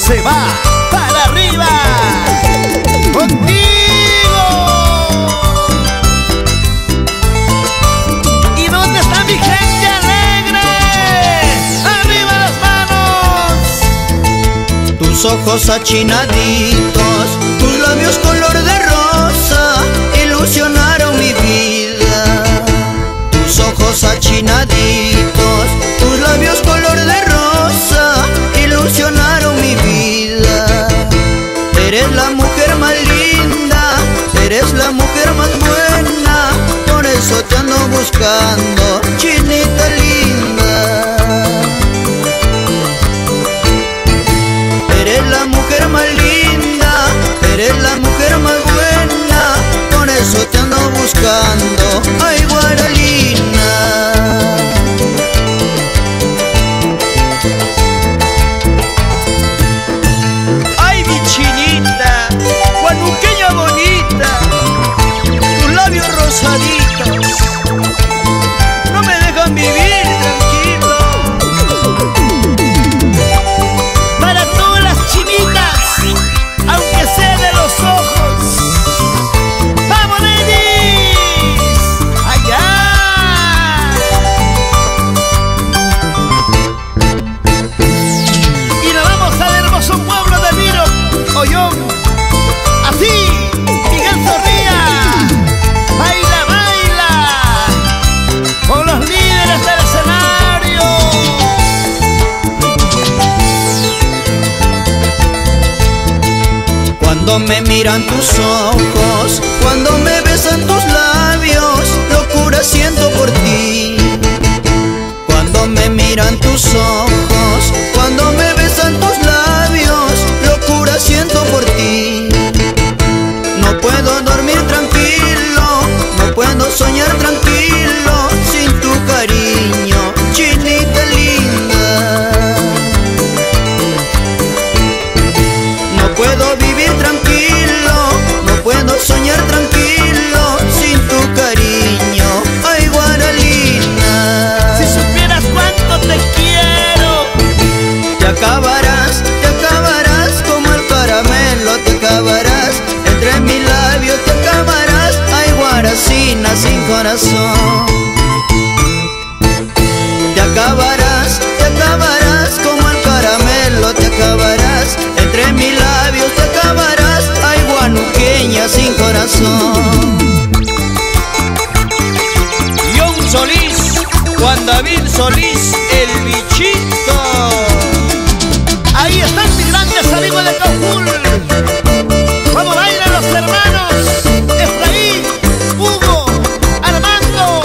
se va para arriba contigo. ¿Y dónde está mi gente alegre? ¡Arriba las manos! Tus ojos achinaditos, tus labios color de rosa, ilusionaron mi vida. Tus ojos achinaditos, tus labios color de rosa, ilusionaron mi vida. Eres la mujer más linda, eres la mujer más buena, por eso te ando buscando, chinita linda. Eres la mujer más linda, eres la mujer más buena, por eso te ando buscando, ay Guaralina. Ay mi chinita, guanuqueña bonita, tus labios rosaditos no me dejan vivir tranquilo. Para todas las chinitas, aunque sea de los ojos, ¡vamos, Denis! ¡Allá! Y nos vamos al hermoso pueblo de Miro, Ollón. Así, Miguel Zorrilla, baila, baila, con los líderes del escenario. Cuando me miran tus ojos, cuando me besan tus labios, locura siento por ti. Cuando me miran tus ojos, cuando me besan tus labios, locura siento por ti. No puedo dormir tranquilo, no puedo soñar tranquilo sin tu cariño, chinita linda. No puedo vivir tranquilo, no puedo soñar tranquilo sin tu cariño, ay Guaralina. Si supieras cuánto te quiero, Te acabarás como el caramelo, te acabarás entre mis labios, te acabarás, ay Guaracina sin corazón. Te acabarás como el caramelo, te acabarás entre mis labios, te acabarás, ay guanuqueña sin corazón. John Solís, Juan David Solís, el bichito. Ahí están mis grandes amigos de Cajul. Vamos, bailan los hermanos Efraín, Hugo, Armando.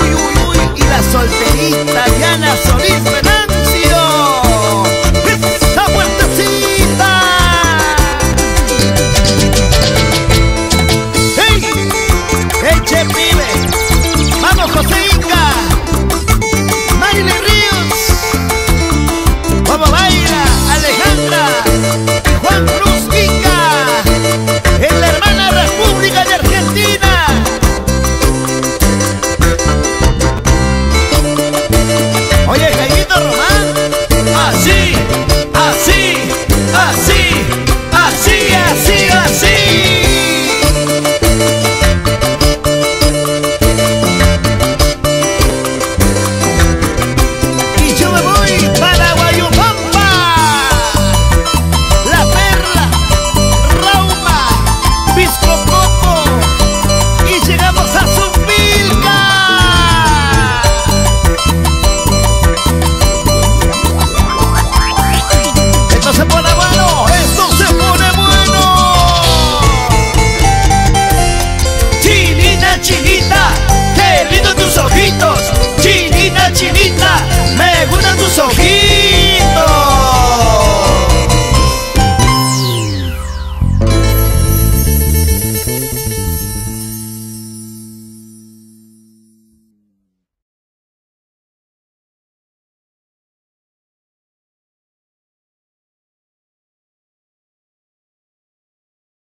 Uy, uy, uy, y la solterita Diana Solís Venancio. ¡Esta puertecita! ¡Hey! ¡Eche pibe! ¡Vamos, José Inca! ¡Marile Ríos! ¡Vamos, baila! ¡Alejandra! ¡Y Juan Cruz Inca! ¡En la hermana República de Argentina! Oye, Jaimito Román. Así, así, así, así, así, así. Y yo me voy para Guayupampa, La Perla, Rauma, Piscopoco, y llegamos a Zumpilca. Esto se pone bueno, esto se pone bueno. Chinita, chinita, qué lindo tus ojitos. Chinita, chinita, me gustan tus ojitos.